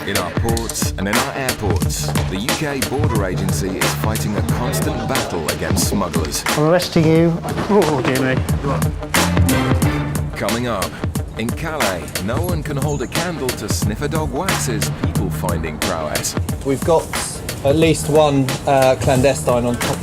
In our ports and in our airports, the UK Border Agency is fighting a constant battle against smugglers. I'm arresting you. Oh, dear me. Coming up, in Calais, no one can hold a candle to Sniffer Dog Wax's people-finding prowess. We've got at least one clandestine on top.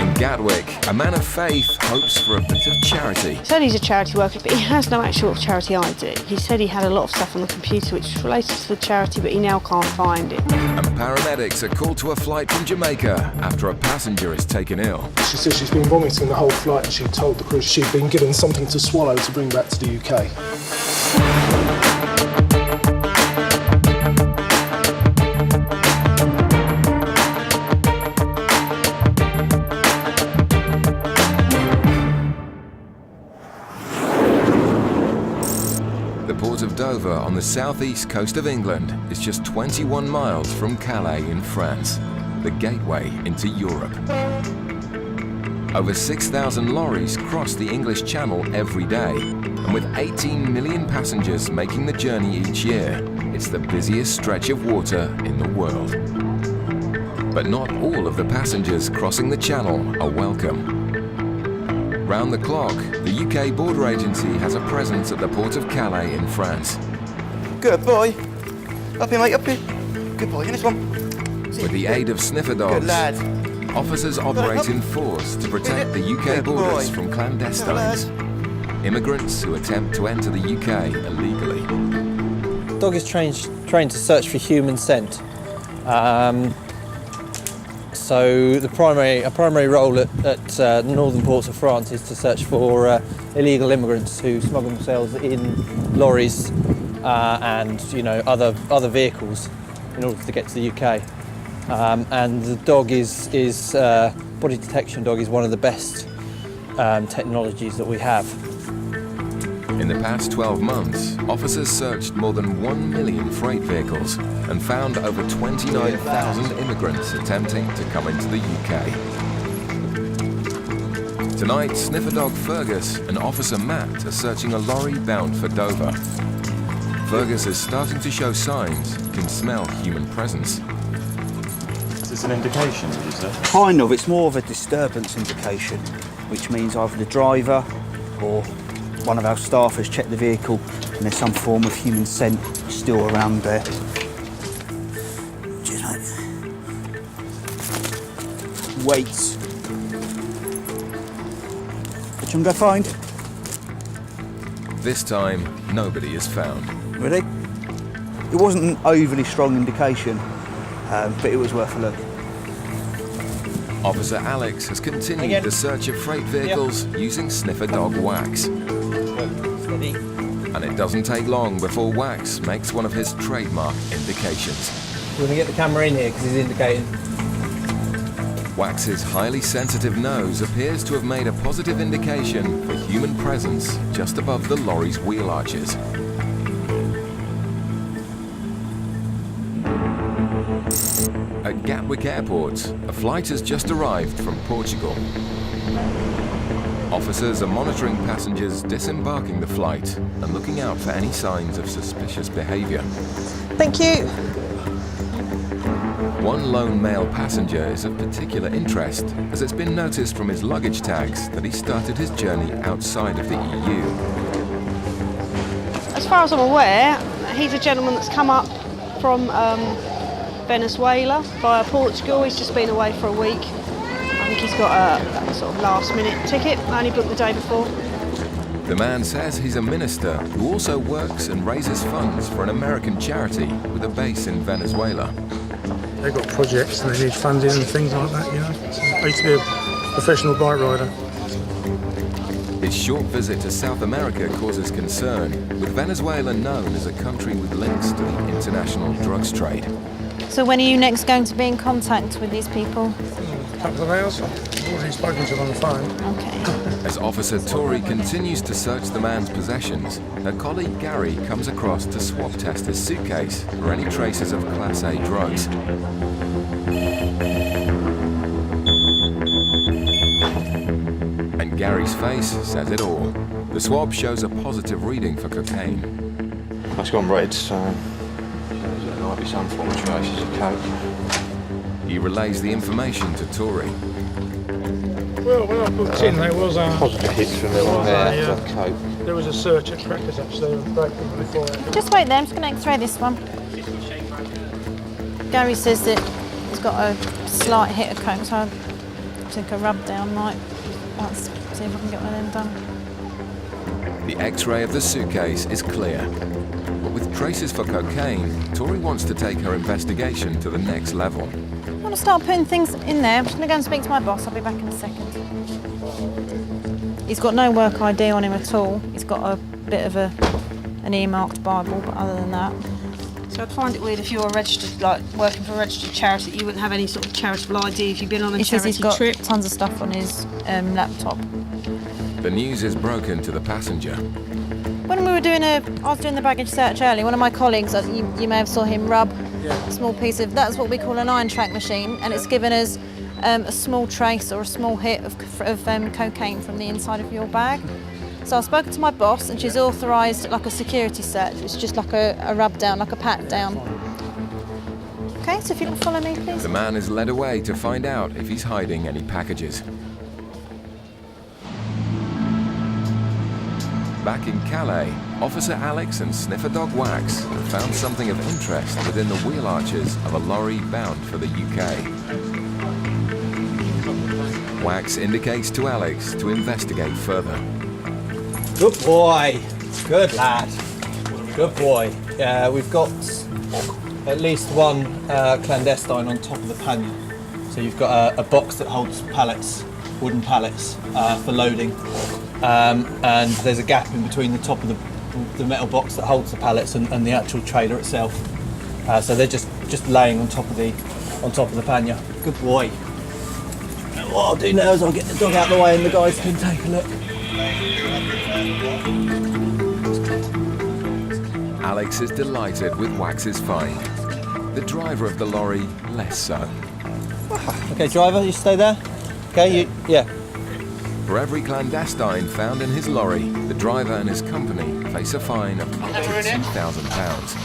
In Gatwick, a man of faith hopes for a bit of charity. He said he's a charity worker, but he has no actual charity ID. He said he had a lot of stuff on the computer which was related to the charity, but he now can't find it. And paramedics are called to a flight from Jamaica after a passenger is taken ill. She said she's been vomiting the whole flight and she told the crew she'd been given something to swallow to bring back to the UK. The port of Dover on the southeast coast of England is just 21 miles from Calais in France, the gateway into Europe. Over 6,000 lorries cross the English Channel every day, and with 18 million passengers making the journey each year, it's the busiest stretch of water in the world. But not all of the passengers crossing the Channel are welcome. Round the clock, the UK Border Agency has a presence at the port of Calais in France. Good boy. Up here, mate, up here. Good boy, in this one. With the aid of sniffer dogs, Good lad. officers operate in force to protect the UK Good borders boy. from clandestines, immigrants who attempt to enter the UK illegally. Dog is trained to search for human scent. So a primary role at northern ports of France is to search for illegal immigrants who smuggle themselves in lorries and other vehicles in order to get to the UK. And the dog is body detection dog is one of the best technologies that we have. In the past 12 months, officers searched more than 1 million freight vehicles and found over 29,000 immigrants attempting to come into the UK. Tonight, sniffer dog Fergus and Officer Matt are searching a lorry bound for Dover. Fergus is starting to show signs he can smell human presence. Is this an indication, would you say? Kind of, it's more of a disturbance indication, which means either the driver or one of our staff has checked the vehicle and there's some form of human scent still around there. Cheers, mate. Weights. Which one go find? This time, nobody is found. Ready? It wasn't an overly strong indication, but it was worth a look. Officer Alex has continued the search of freight vehicles using sniffer dog wax. Steady. And it doesn't take long before Wax makes one of his trademark indications. We're going to get the camera in here because he's indicating. Wax's highly sensitive nose appears to have made a positive indication for human presence just above the lorry's wheel arches. At Gatwick Airport, a flight has just arrived from Portugal. Officers are monitoring passengers disembarking the flight and looking out for any signs of suspicious behaviour. Thank you. One lone male passenger is of particular interest, as it's been noticed from his luggage tags that he started his journey outside of the EU. As far as I'm aware, he's a gentleman that's come up from Venezuela via Portugal. He's just been away for a week. I think he's got a sort of last-minute ticket, only booked the day before. The man says he's a minister who also works and raises funds for an American charity with a base in Venezuela. They've got projects and they need funding and things like that, you know. So I used to be a professional bike rider. His short visit to South America causes concern, with Venezuela known as a country with links to the international drugs trade. So when are you next going to be in contact with these people? A couple of hours. I've already spoken to them on the phone. Okay. As Officer Tori continues to search the man's possessions, her colleague Gary comes across to swab test his suitcase for any traces of Class A drugs. And Gary's face says it all. The swab shows a positive reading for cocaine. That's gone red, so There might be some form of traces of coke. He relays the information to Tory. Well, when I booked in, there was Positive hits from there on there for coke. there was a search at Crackers actually on Breakfast before that. Just wait there, I'm just going to x-ray this one. Gary says that he's got a slight hit of coke, so I think a rub down might. Let's see if I can get one of them done. The X-ray of the suitcase is clear. But with traces for cocaine, Tori wants to take her investigation to the next level. I want to start putting things in there. I'm just going to go and speak to my boss. I'll be back in a second. He's got no work ID on him at all. He's got a bit of an earmarked Bible, but other than that. So I'd find it weird if you're registered, like working for a registered charity, you wouldn't have any sort of charitable ID if you've been on a He says charity he's got trip. tons of stuff on his laptop. The news is broken to the passenger. When we were I was doing the baggage search earlier, one of my colleagues, you may have saw him rub a small piece of, that's what we call an iron track machine, and it's given us a small trace or a small hit of cocaine from the inside of your bag. So I've spoken to my boss and she's authorised like a security search. It's just like a rub down, like a pat down. Okay, so if you can follow me, please. The man is led away to find out if he's hiding any packages. Back in Calais, Officer Alex and sniffer dog Wax have found something of interest within the wheel arches of a lorry bound for the UK. Wax indicates to Alex to investigate further. Good boy. Good lad. Good boy. We've got at least one clandestine on top of the pannier. So you've got a box that holds pallets, wooden pallets for loading. And there's a gap in between the top of the metal box that holds the pallets and the actual trailer itself. So they're just laying on top of the pannier. Good boy. And what I'll do now is I'll get the dog out of the way and the guys can take a look. Alex is delighted with Wax's find. The driver of the lorry, less so. Okay, driver, you stay there. Okay, yeah. For every clandestine found in his lorry, the driver and his company face a fine of up to £2,000.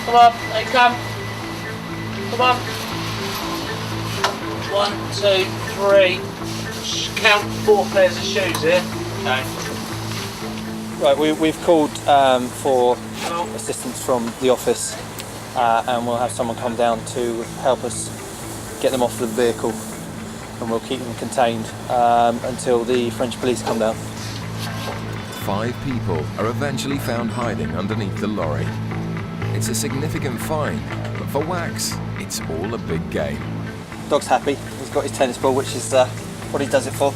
Come on, they come. Come on. 1, 2, 3. Count 4 pairs of shoes here. Okay. Right, we've called for assistance from the office and we'll have someone come down to help us get them off the vehicle, and we'll keep them contained until the French police come down. 5 people are eventually found hiding underneath the lorry. It's a significant find, but for Wax, it's all a big game. Dog's happy. He's got his tennis ball, which is what he does it for.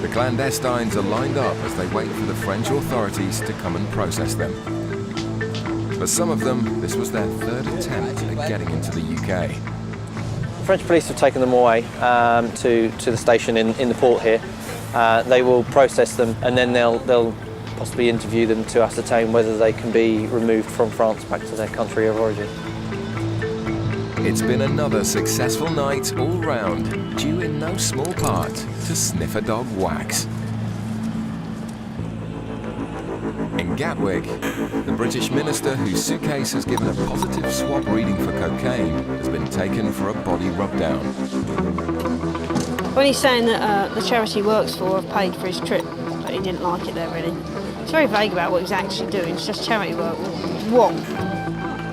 The clandestines are lined up as they wait for the French authorities to come and process them. For some of them, this was their 3rd attempt at getting into the UK. The French police have taken them away to the station in the port here. They will process them and then they'll possibly interview them to ascertain whether they can be removed from France back to their country of origin. It's been another successful night all round, due in no small part to sniffer dog Wax. In Gatwick, the British minister whose suitcase has given a positive swab reading for cocaine has been taken for a body rub-down. When he's saying that the charity he works for have paid for his trip, but he didn't like it there really. It's very vague about what he's actually doing. It's just charity work. What?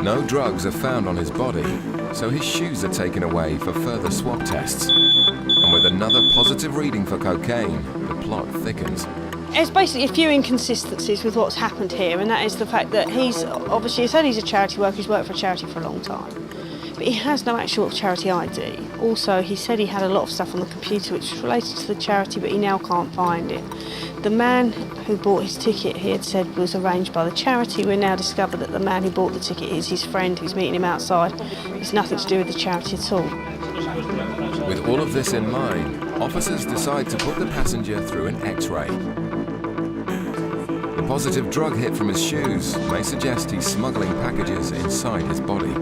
No drugs are found on his body, so his shoes are taken away for further swab tests. And with another positive reading for cocaine, the plot thickens. There's basically a few inconsistencies with what's happened here, and that is the fact that he's obviously, he said he's a charity worker, he's worked for a charity for a long time, but he has no actual charity ID. Also, he said he had a lot of stuff on the computer which was related to the charity, but he now can't find it. The man who bought his ticket, he had said, was arranged by the charity. We now discovered that the man who bought the ticket is his friend who's meeting him outside. It's nothing to do with the charity at all. With all of this in mind, officers decide to put the passenger through an X-ray. The positive drug hit from his shoes may suggest he's smuggling packages inside his body.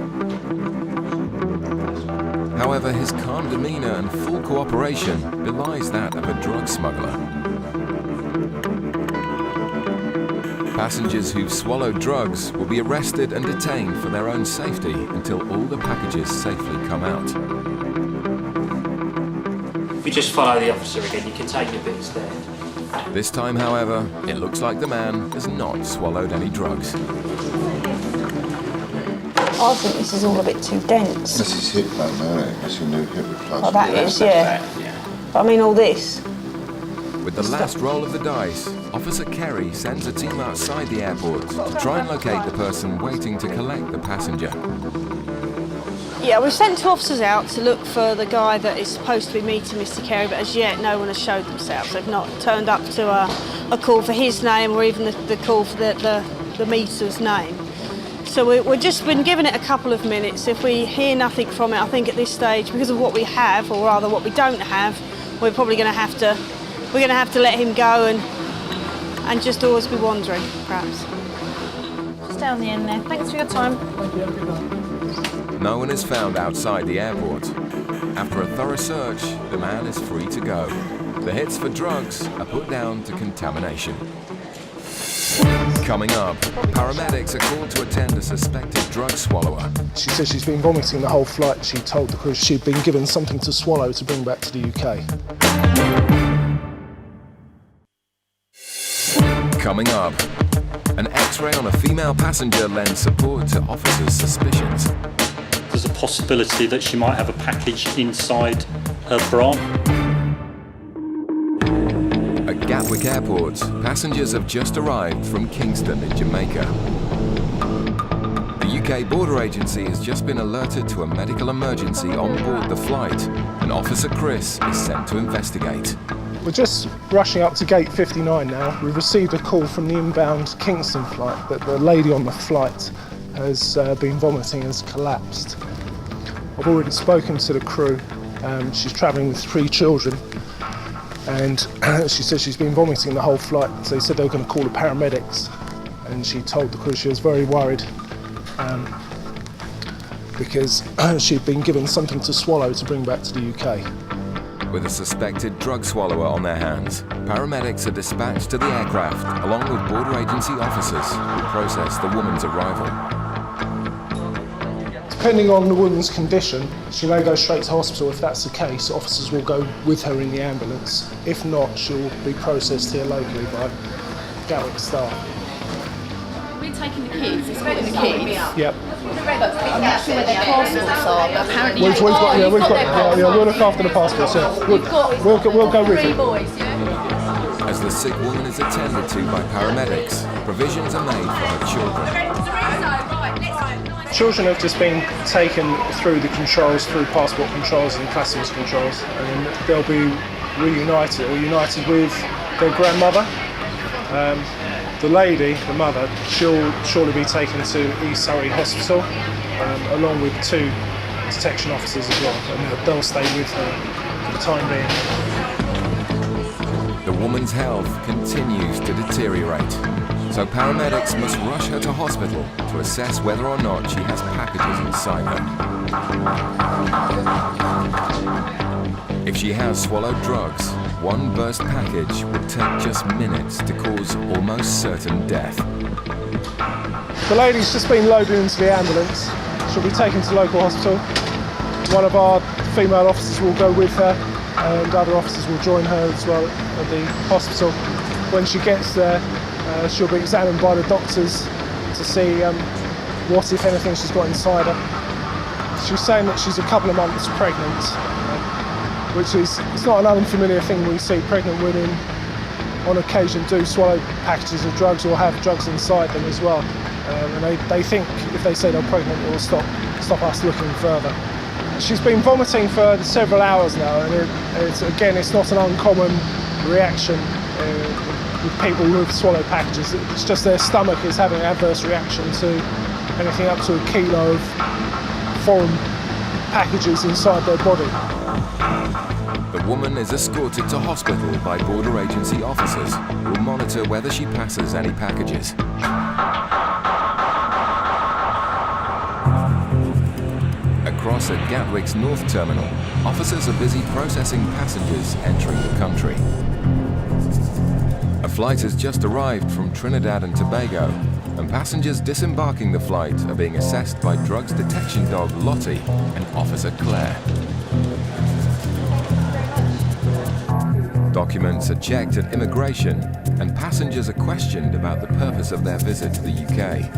However, his calm demeanour and full cooperation belies that of a drug smuggler. Passengers who've swallowed drugs will be arrested and detained for their own safety until all the packages safely come out. If you just follow the officer again, you can take your bits there. This time, however, it looks like the man has not swallowed any drugs. I think this is all a bit too dense. This is hip pneumonia, that's your new hip replacement. Oh, that is, yeah. But I mean, all this. With the last roll of the dice, Officer Kerry sends a team outside the airport to try and locate the person waiting to collect the passenger. Yeah, we've sent 2 officers out to look for the guy that is supposed to be meeting Mr. Kerry, but as yet no one has showed themselves. They've not turned up to a call for his name or even the call for the meter's name. So we've just been given it a couple of minutes. If we hear nothing from it, I think at this stage, because of what we have, or rather what we don't have, we're probably going to have to let him go and just always be wandering, perhaps. Just down the end there. Thanks for your time. No one is found outside the airport. After a thorough search, the man is free to go. The hits for drugs are put down to contamination. Coming up, paramedics are called to attend a suspected drug swallower. She says she's been vomiting the whole flight. She told the crew she'd been given something to swallow to bring back to the UK. Coming up, an X-ray on a female passenger lends support to officers' suspicions. There's a possibility that she might have a package inside her bra. At Gatwick Airport, passengers have just arrived from Kingston in Jamaica. The UK Border Agency has just been alerted to a medical emergency on board the flight, and Officer Chris is sent to investigate. We're just rushing up to gate 59 now. We've received a call from the inbound Kingston flight that the lady on the flight has been vomiting, has collapsed. I've already spoken to the crew. She's travelling with 3 children, and she said she's been vomiting the whole flight. So they said they were going to call the paramedics, and she told the crew she was very worried because she'd been given something to swallow to bring back to the UK. With a suspected drug swallower on their hands, paramedics are dispatched to the aircraft along with border agency officers who process the woman's arrival. Depending on the woman's condition, she may go straight to hospital. If that's the case, officers will go with her in the ambulance. If not, she'll be processed here locally by Gatwick staff. We're taking the kids, escorting the kids. Yep. I'm not sure where their passports are, but apparently We'll look after the passports. Yeah. We'll go with you. boys, yeah? As the sick woman is attended to by paramedics, provisions are made for her children. Children have just been taken through the controls, through passport controls and customs controls, and they'll be reunited or united with their grandmother. The lady, the mother, she'll surely be taken to East Surrey Hospital, along with 2 detection officers as well, and they'll stay with her for the time being. The woman's health continues to deteriorate, so paramedics must rush her to hospital to assess whether or not she has packages inside her. If she has swallowed drugs, one burst package would take just minutes to cause almost certain death. The lady's just been loaded into the ambulance. She'll be taken to local hospital. One of our female officers will go with her, and other officers will join her as well at the hospital. When she gets there, she'll be examined by the doctors to see what, if anything, she's got inside her. She's saying that she's a couple of months pregnant, which is, it's not an unfamiliar thing. We see pregnant women on occasion do swallow packages of drugs or have drugs inside them as well. And they think if they say they're pregnant, it will stop us looking further. She's been vomiting for several hours now, and it's not an uncommon reaction with people who've swallowed packages. It's just their stomach is having an adverse reaction to anything up to a kilo of foreign packages inside their body. The woman is escorted to hospital by border agency officers who will monitor whether she passes any packages. Across at Gatwick's North Terminal, officers are busy processing passengers entering the country. A flight has just arrived from Trinidad and Tobago, and passengers disembarking the flight are being assessed by drugs detection dog Lottie and Officer Claire. Documents are checked at immigration, and passengers are questioned about the purpose of their visit to the UK.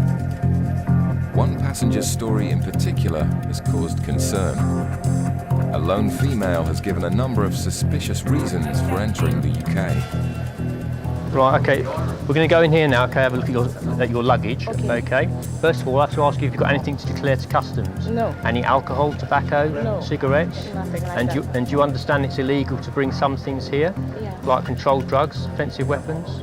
One passenger's story in particular has caused concern. A lone female has given a number of suspicious reasons for entering the UK. Right, okay, we're going to go in here now, okay, have a look at your luggage, okay. First of all, I have to ask you if you've got anything to declare to customs. No. Any alcohol, tobacco, No. cigarettes? Nothing like and that. do you understand it's illegal to bring some things here? Yeah. Like controlled drugs, offensive weapons?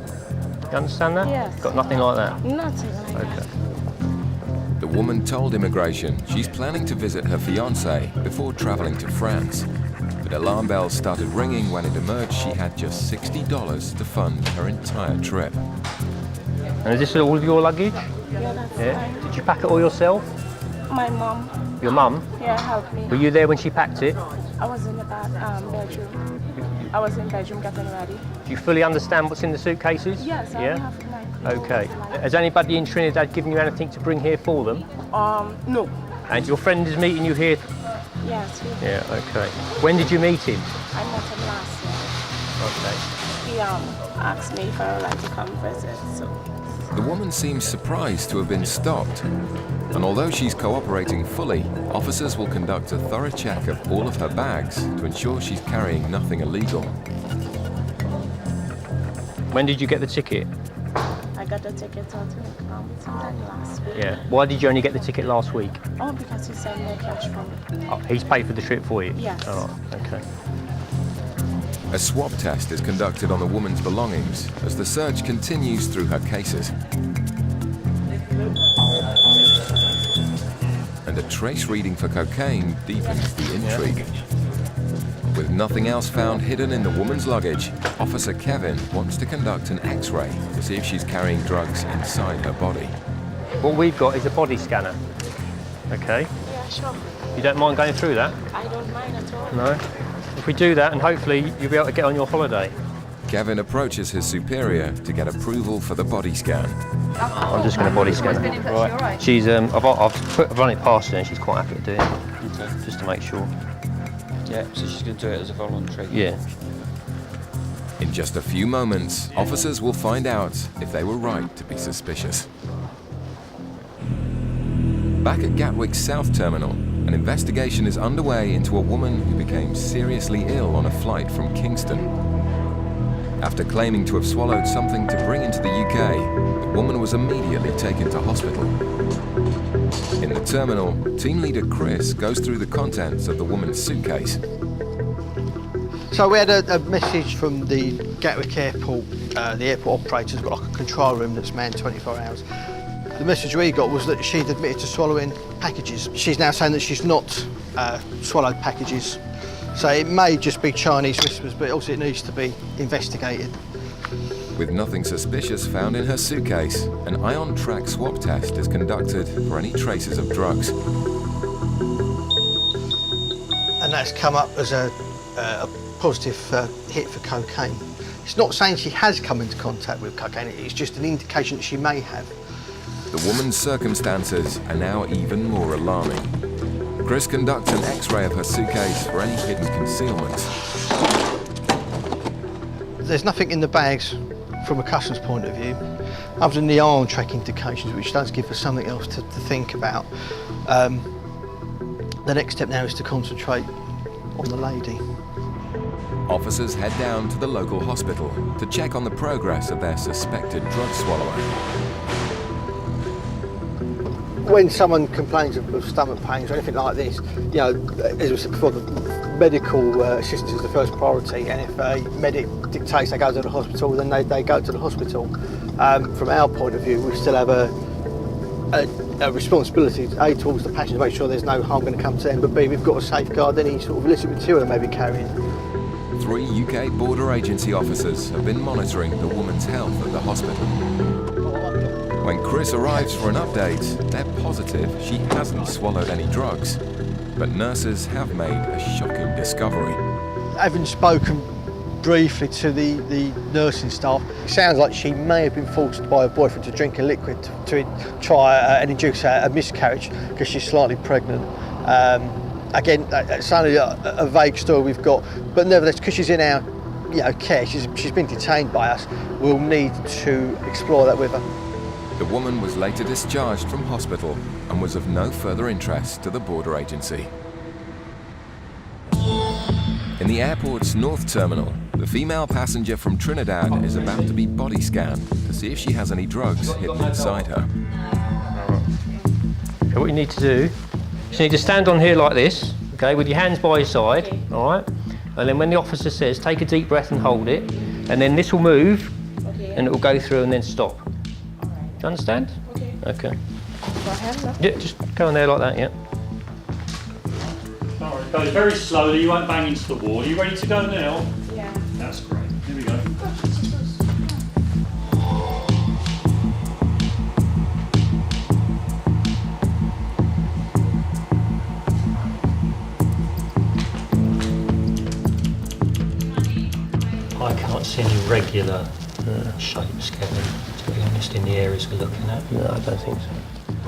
You understand that? Yes. Got nothing like that? Nothing like that. Okay. The woman told immigration she's planning to visit her fiancé before traveling to France. But alarm bells started ringing when it emerged she had just $60 to fund her entire trip. And is this all of your luggage? Yeah, that's Yeah. fine. Did you pack it all yourself? My mom, Your mum? yeah, helped me. Were you there when she packed it? I was in the bedroom. I was in bedroom getting ready. Do you fully understand what's in the suitcases? Yes, I Yeah? have my clothes. Okay. Has anybody in Trinidad given you anything to bring here for them? No. And your friend is meeting you here? Yes, Yeah, okay. When did you meet him? I met him last year. Okay. He asked me if I would like to come visit, so. The woman seems surprised to have been stopped. And although she's cooperating fully, officers will conduct a thorough check of all of her bags to ensure she's carrying nothing illegal. When did you get the ticket? I got the ticket sometime last week. Yeah. Why did you only get the ticket last week? Oh, because he sent me cash from me. Oh, he's paid for the trip for you? Yes. Oh, okay. A swab test is conducted on the woman's belongings as the search continues through her cases. And a trace reading for cocaine deepens the intrigue. With nothing else found hidden in the woman's luggage, Officer Kevin wants to conduct an X-ray to see if she's carrying drugs inside her body. What we've got is a body scanner. Okay. Yeah, sure. You don't mind going through that? I don't mind at all. No? If we do that, and hopefully you'll be able to get on your holiday. Kevin approaches his superior to get approval for the body scan. I'm just going to body scan her. Right. She's I've run it past her and she's quite happy to do it. Just to make sure. Yeah, so she's going to do it as a voluntary. Yeah. In just a few moments, officers will find out if they were right to be suspicious. Back at Gatwick's South Terminal, an investigation is underway into a woman who became seriously ill on a flight from Kingston. After claiming to have swallowed something to bring into the UK, the woman was immediately taken to hospital. In the terminal, team leader Chris goes through the contents of the woman's suitcase. So we had a message from the Gatwick Airport, the airport operator's got like a control room that's manned 24 hours. The message we got was that she'd admitted to swallowing packages. She's now saying that she's not swallowed packages. So it may just be Chinese whispers, but also it needs to be investigated. With nothing suspicious found in her suitcase, an ion track swab test is conducted for any traces of drugs. And that's come up as a positive hit for cocaine. It's not saying she has come into contact with cocaine, it's just an indication that she may have. The woman's circumstances are now even more alarming. Chris conducts an X-ray of her suitcase for any hidden concealments. There's nothing in the bags from a customs point of view, other than the ion track indications, which does give us something else to think about. The next step now is to concentrate on the lady. Officers head down to the local hospital to check on the progress of their suspected drug swallower. When someone complains of stomach pains or anything like this, you know, as we said before, the medical assistance is the first priority, and if a medic dictates they go to the hospital, then they go to the hospital. From our point of view, we still have a responsibility, A, towards the patient to make sure there's no harm going to come to them, but B, we've got to safeguard any sort of illicit material they may be carrying. 3 UK Border Agency officers have been monitoring the woman's health at the hospital. When Chris arrives for an update, they're positive she hasn't swallowed any drugs. But nurses have made a shocking discovery. Having spoken briefly to the nursing staff. It sounds like she may have been forced by her boyfriend to drink a liquid to try and induce a miscarriage because she's slightly pregnant. Again, it's only a vague story we've got, but nevertheless, because she's in our care, she's been detained by us, we'll need to explore that with her. The woman was later discharged from hospital and was of no further interest to the border agency. In the airport's north terminal, the female passenger from Trinidad is about to be body scanned to see if she has any drugs hidden inside her. Okay, what you need to do is you need to stand on here like this, okay, with your hands by your side, all right? And then when the officer says, take a deep breath and hold it, and then this will move, and it will go through and then stop. Do you understand? Okay. Yeah, just go on there like that, yeah. Alright, go very slowly, you won't bang into the wall. Are you ready to go now? Yeah. That's great. Here we go. I can't see any regular shapes, Kevin, to be honest, in the areas we're looking at. No, I don't think so.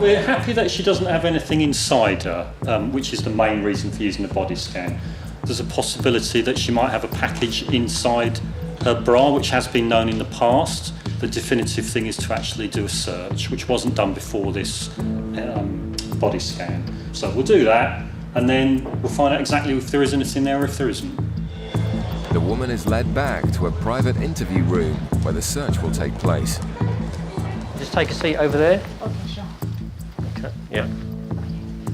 We're happy that she doesn't have anything inside her, which is the main reason for using the body scan. There's a possibility that she might have a package inside her bra, which has been known in the past. The definitive thing is to actually do a search, which wasn't done before this body scan. So we'll do that, and then we'll find out exactly if there is anything there or if there isn't. The woman is led back to a private interview room where the search will take place. Just take a seat over there. Okay, sure. Okay, yeah.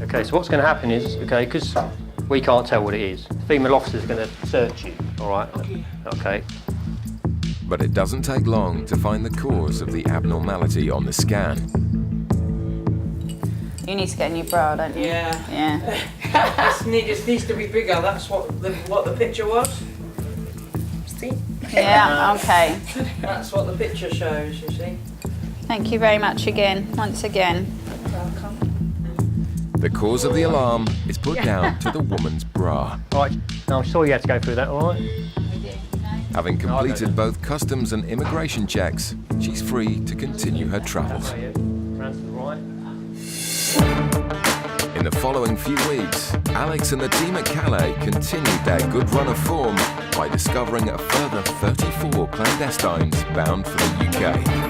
Okay, so what's going to happen is, okay, because we can't tell what it is, the female officer's going to search you, all right? Okay. But it doesn't take long to find the cause of the abnormality on the scan. You need to get a new bra, don't you? Yeah. Yeah. It needs to be bigger. That's what the picture was. See? Yeah, okay. That's what the picture shows, you see. Thank you very much again, once again. The cause of the alarm is put down to the woman's bra. All right, now I'm sure you had to go through that, all right? Having completed both customs and immigration checks, she's free to continue her travels. In the following few weeks, Alex and the team at Calais continued their good run of form by discovering a further 34 clandestines bound for the UK.